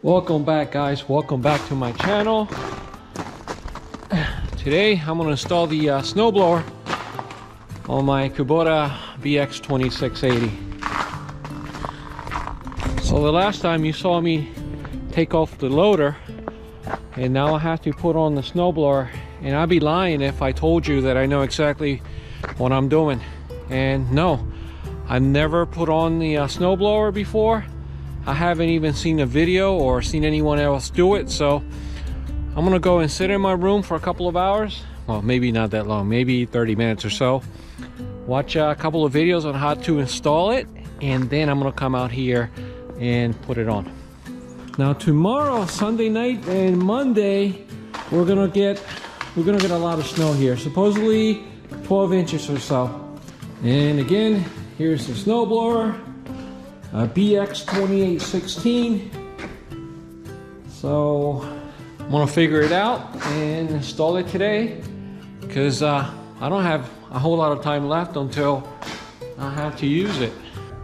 Welcome back, guys. Welcome back to my channel. Today I'm going to install the snowblower on my Kubota BX2680. So the last time you saw me take off the loader, and now I have to put on the snowblower, and I'd be lying if I told you that I know exactly what I'm doing. And no, I've never put on the snowblower before. I haven't even seen a video or seen anyone else do it, so I'm gonna go and sit in my room for a couple of hours. Well, maybe not that long, maybe 30 minutes or so. Watch a couple of videos on how to install it, and then I'm gonna come out here and put it on. Now tomorrow, Sunday night and Monday, we're gonna get a lot of snow here. Supposedly 12 inches or so. And again, here's the snowblower. BX2816. So I'm gonna figure it out and install it today, because I don't have a whole lot of time left until I have to use it.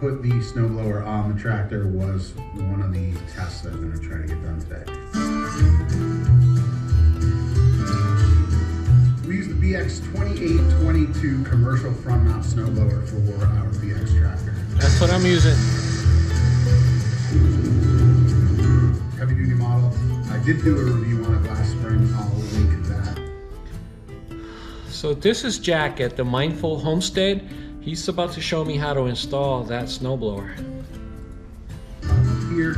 Put the snowblower on the tractor was one of the tests that I'm gonna try to get done today. We use the BX2822 commercial front mount snowblower for our BX tractor. That's what I'm using. Heavy duty model. I did do a review on it last spring. I'll link that. So this is Jack at the Mindful Homestead. He's about to show me how to install that snowblower. Here,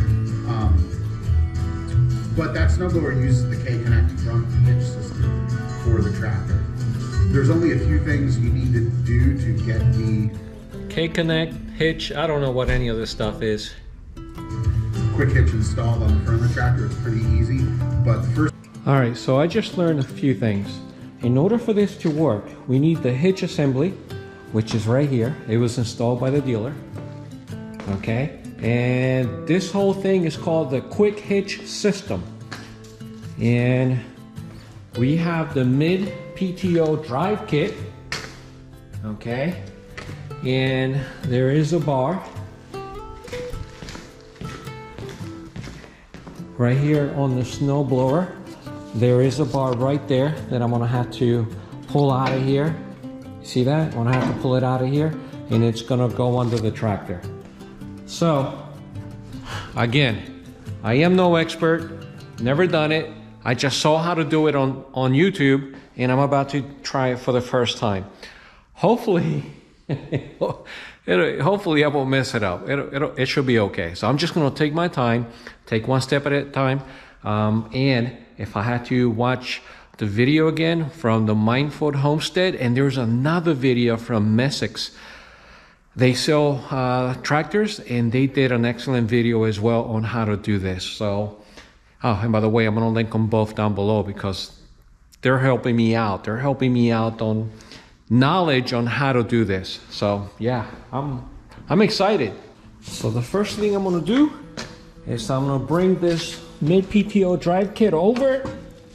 but that snowblower uses the K-Connect front hitch system for the tractor. There's only a few things you need to do to get the K-Connect, hitch, I don't know what any of this stuff is. quick hitch installed on the front of the tractor. It's pretty easy, but first... Alright, so I just learned a few things. In order for this to work, we need the hitch assembly, which is right here. It was installed by the dealer. Okay, and this whole thing is called the quick hitch system. And we have the mid-PTO drive kit. Okay, and there is a bar right here on the snowblower. There is a bar right there that I'm gonna have to pull out of here. See that? I'm gonna have to pull it out of here, and it's gonna go under the tractor. So again, I am no expert, never done it. I just saw how to do it on YouTube, and I'm about to try it for the first time. Hopefully, hopefully I won't mess it up. It should be okay. So I'm just gonna take my time, take one step at a time. And if I had to watch the video again from the Mindful Homestead, and there's another video from Messick's. They sell tractors, and they did an excellent video as well on how to do this. So, oh, and by the way, I'm gonna link them both down below because they're helping me out. They're helping me out on knowledge on how to do this. So yeah, I'm excited. So the first thing I'm gonna do is I'm gonna bring this mid-PTO drive kit over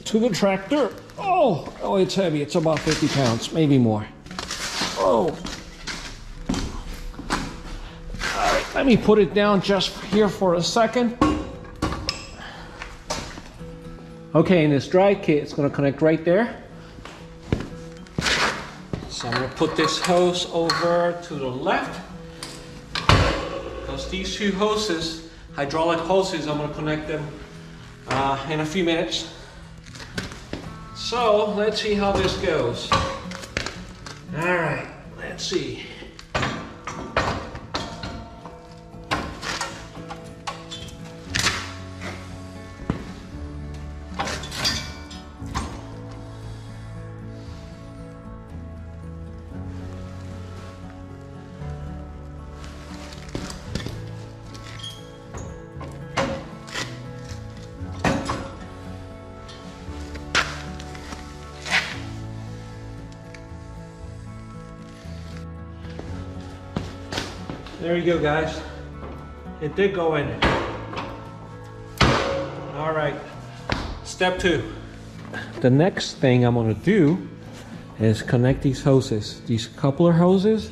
to the tractor. Oh, it's heavy. It's about 50 pounds, maybe more. Oh. All right, let me put it down just here for a second. Okay, and this drive kit is gonna connect right there. So I'm gonna put this hose over to the left, because these two hoses, hydraulic hoses, I'm gonna connect them in a few minutes. So let's see how this goes. All right, let's see. There you go, guys. It did go in. All right, step 2. The next thing I'm gonna do is connect these hoses. These coupler hoses,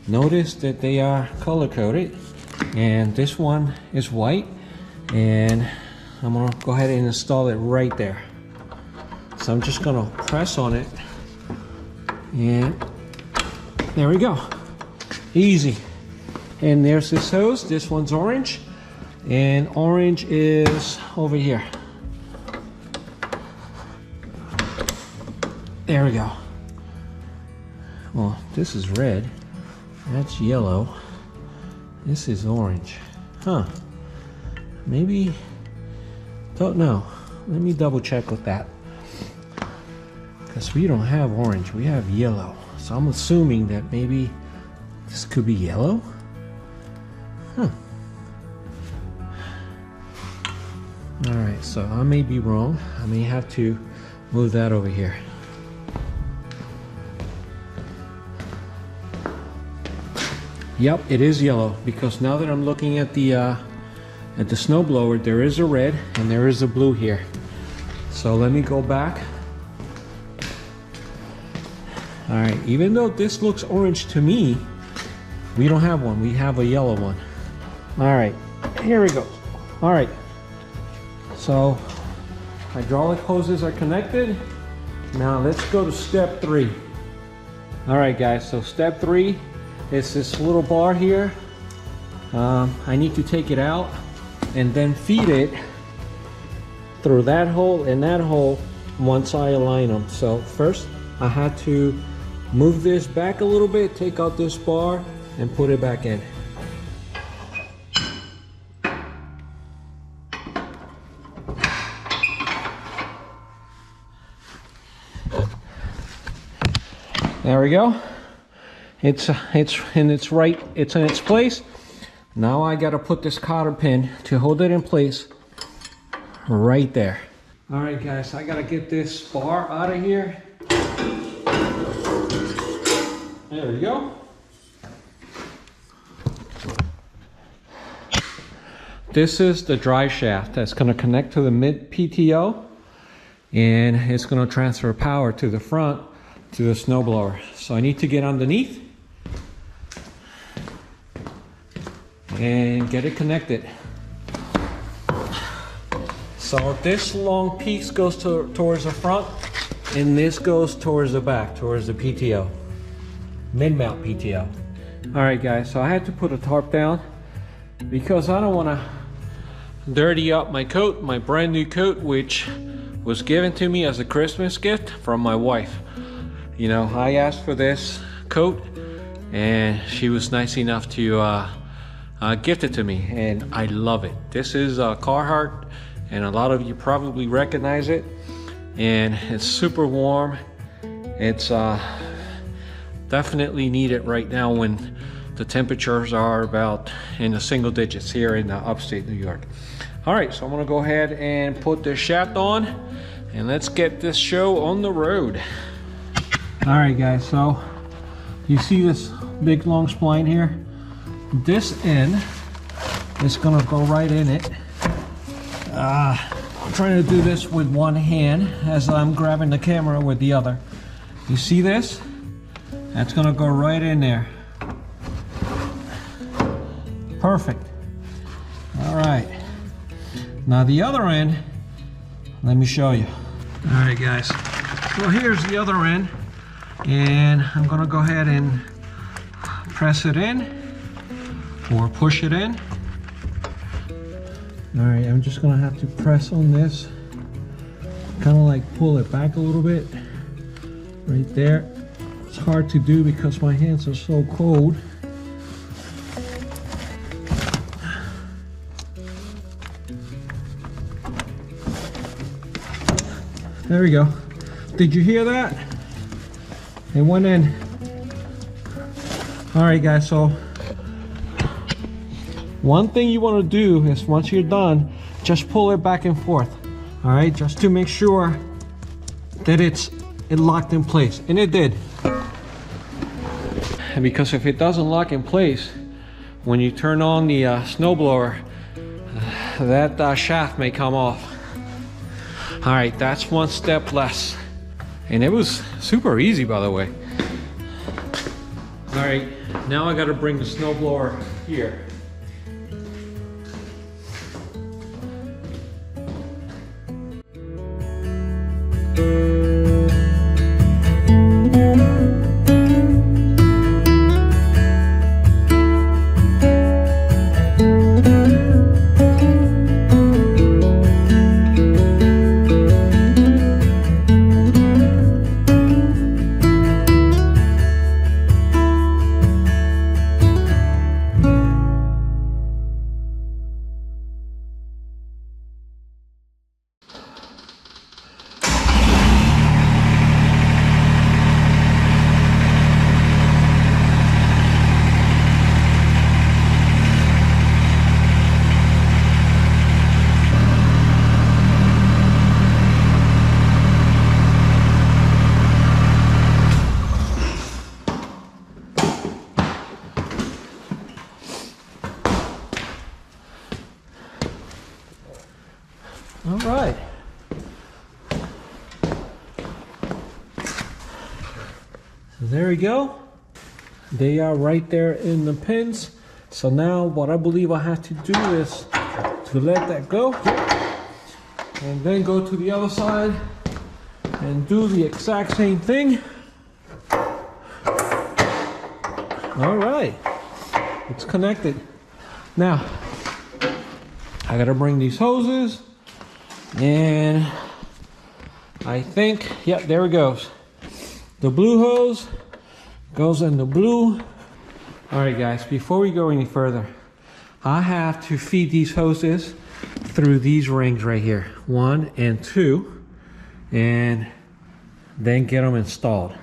notice that they are color coded, and this one is white, and I'm gonna go ahead and install it right there. So I'm just gonna press on it, and there we go. Easy. And there's this hose. This one's orange, and orange is over here. There we go. Well, this is red. That's yellow. This is orange. Huh. Maybe, don't know. Let me double check with that. Because we don't have orange, we have yellow. So I'm assuming that maybe this could be yellow. Huh. Alright, so I may be wrong. I may have to move that over here. Yep, it is yellow, because now that I'm looking at the snowblower, there is a red and there is a blue here. So let me go back. Alright, even though this looks orange to me, we don't have one, we have a yellow one. Alright, here we go. Alright, so hydraulic hoses are connected. Now let's go to step 3. Alright guys, so step 3 is this little bar here. I need to take it out and then feed it through that hole and that hole once I align them. So first I had to move this back a little bit, take out this bar and put it back in. There we go. It's in its place. Now I got to put this cotter pin to hold it in place right there. All right guys, I got to get this bar out of here. There we go. This is the drive shaft that's going to connect to the mid-PTO, and it's going to transfer power to the front to the snowblower. So I need to get underneath and get it connected. So this long piece goes towards the front, and this goes towards the back, towards the PTO, mid-mount PTO. All right guys, so I had to put a tarp down because I don't want to dirty up my coat, my brand new coat, which was given to me as a Christmas gift from my wife. You know, I asked for this coat and she was nice enough to gift it to me, and I love it. This is Carhartt, and a lot of you probably recognize it, and it's super warm. It's definitely needed right now when the temperatures are about in the single digits here in upstate New York. All right, so I'm gonna go ahead and put this shaft on, and let's get this show on the road. All right guys, so you see this big long spline here? This end is gonna go right in it. I'm trying to do this with one hand as I'm grabbing the camera with the other. You see this? That's gonna go right in there. Perfect. All right. Now the other end, let me show you. All right guys, so here's the other end, and I'm gonna go ahead and press it in or push it in. All right, I'm just gonna have to press on this, kind of like pull it back a little bit right there. It's hard to do because my hands are so cold. There we go. Did you hear that? It went in. All right guys, so one thing you want to do is once you're done, just pull it back and forth. All right, just to make sure that it locked in place, and it did. And because if it doesn't lock in place, when you turn on the snowblower, that shaft may come off. All right, that's one step less, and it was super easy, by the way. All right, now I got to bring the snowblower here. All right. So there we go. They are right there in the pins. So now what I believe I have to do is to let that go and then go to the other side and do the exact same thing. All right, it's connected. Now, I gotta bring these hoses, and I think, yep, there it goes. The blue hose goes in the blue. All right, guys, before we go any further, I have to feed these hoses through these rings right here, 1 and 2, and then get them installed.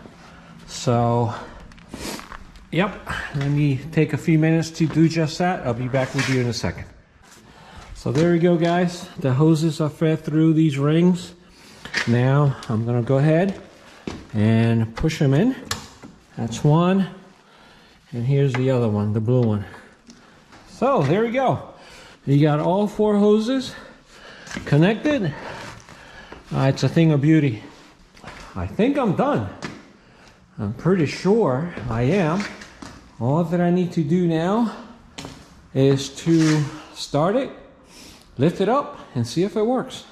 So, yep, let me take a few minutes to do just that. I'll be back with you in a second. So there we go, guys. The hoses are fed through these rings. Now I'm gonna go ahead and push them in. That's one. And here's the other one, the blue one. So there we go. You got all 4 hoses connected. It's a thing of beauty. I think I'm done. I'm pretty sure I am. All that I need to do now is to start it, lift it up, and see if it works.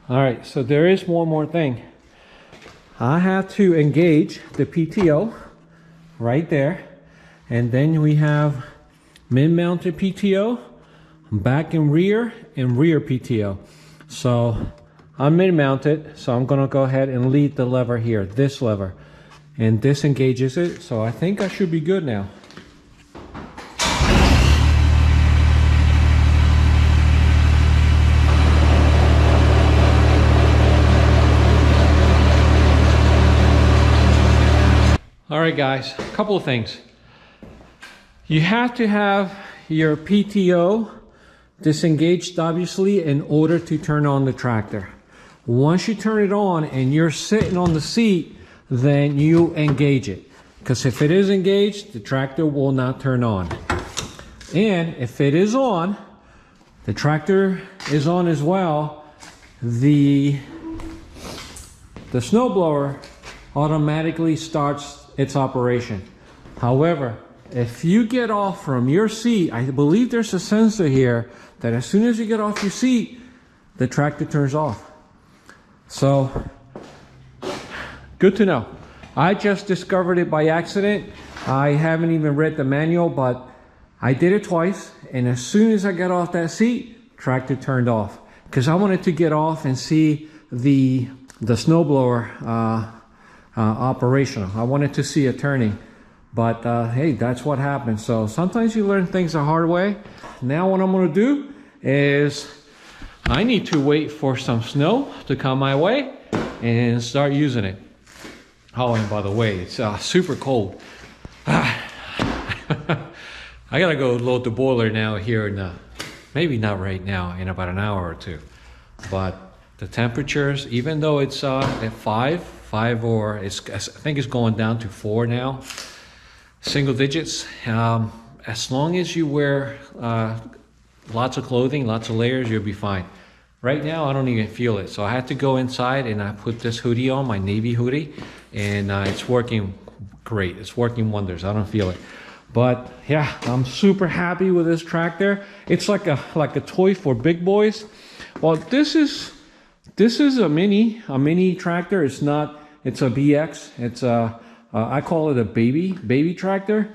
All right, so there is one more thing. I have to engage the PTO right there, and then we have mid-mounted PTO, back and rear PTO. So I'm mid-mounted, so I'm gonna go ahead and lead the lever here, this lever, and this engages it. So I think I should be good now. All right, guys, a couple of things. You have to have your PTO disengaged, obviously, in order to turn on the tractor. Once you turn it on and you're sitting on the seat, then you engage it. Because if it is engaged, the tractor will not turn on. And if it is on, the tractor is on as well, the snowblower automatically starts its operation. However, if you get off from your seat, I believe there's a sensor here that as soon as you get off your seat, the tractor turns off. So, good to know. I just discovered it by accident. I haven't even read the manual, but I did it twice, and as soon as I got off that seat, tractor turned off. Because I wanted to get off and see the snowblower operational. I wanted to see it turning, but hey, that's what happened. So sometimes you learn things the hard way. Now what I'm going to do is I need to wait for some snow to come my way and start using it. Oh, and by the way, it's super cold. I gotta go load the boiler now here in maybe not right now, in about an hour or two. But the temperatures, even though it's at 5 or I think it's going down to 4 now, single digits. As long as you wear lots of clothing, lots of layers, you'll be fine. Right now, I don't even feel it. So I had to go inside and I put this hoodie on, my navy hoodie, and it's working great. It's working wonders. I don't feel it. But yeah, I'm super happy with this tractor. It's like a toy for big boys. Well, this is a mini tractor. It's not. It's a BX. It's I call it a baby tractor,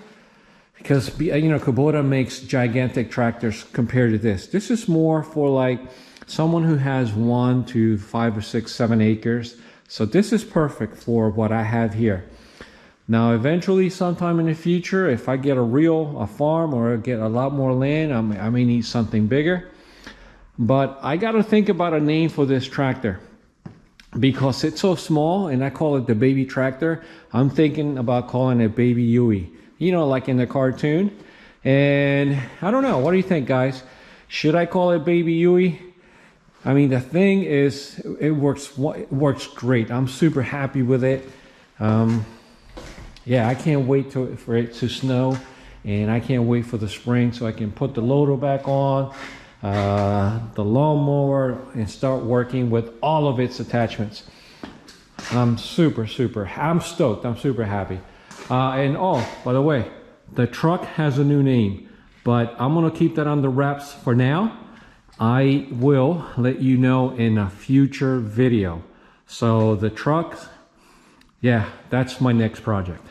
because Kubota makes gigantic tractors compared to this. This is more for like someone who has 1 to 5 or 6, 7 acres. So this is perfect for what I have here. Now, eventually, sometime in the future, if I get a farm or get a lot more land, I may need something bigger. But I got to think about a name for this tractor because it's so small, and I call it the baby tractor. I'm thinking about calling it Baby Yui, like in the cartoon. And I don't know. What do you think, guys? Should I call it Baby Yui? I mean, the thing is, it works great. I'm super happy with it. Yeah, I can't wait for it to snow, and I can't wait for the spring so I can put the loader back on. the lawnmower, and start working with all of its attachments. I'm I'm stoked. I'm super happy. And oh, by the way, the truck has a new name, but I'm gonna keep that under wraps for now. I will let you know in a future video. So the truck, yeah, that's my next project.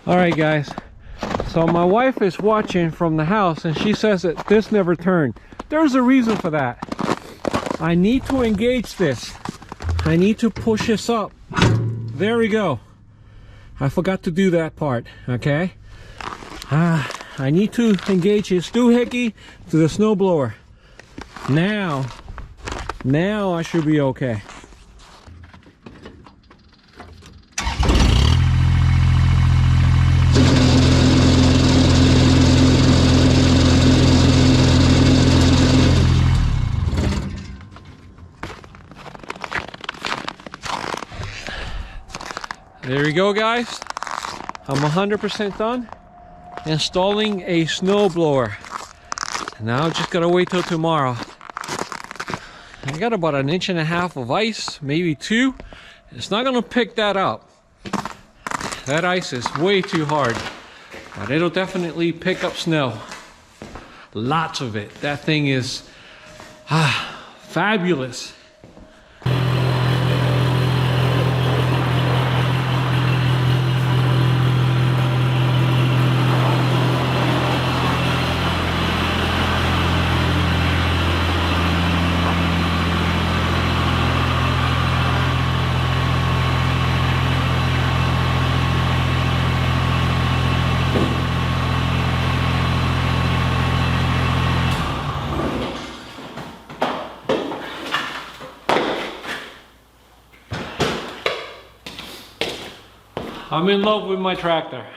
All right, guys, so my wife is watching from the house and she says that this never turned. There's a reason for that. I need to engage this. I need to push this up. There we go. I forgot to do that part, okay? I need to engage his doohickey to the snowblower. Now I should be okay. There we go, guys. I'm 100% done installing a snowblower. Now just gotta wait till tomorrow. I got about 1.5 inches of ice, maybe 2. It's not gonna pick that up. That ice is way too hard, but it'll definitely pick up snow. Lots of it. That thing is fabulous. I'm in love with my tractor.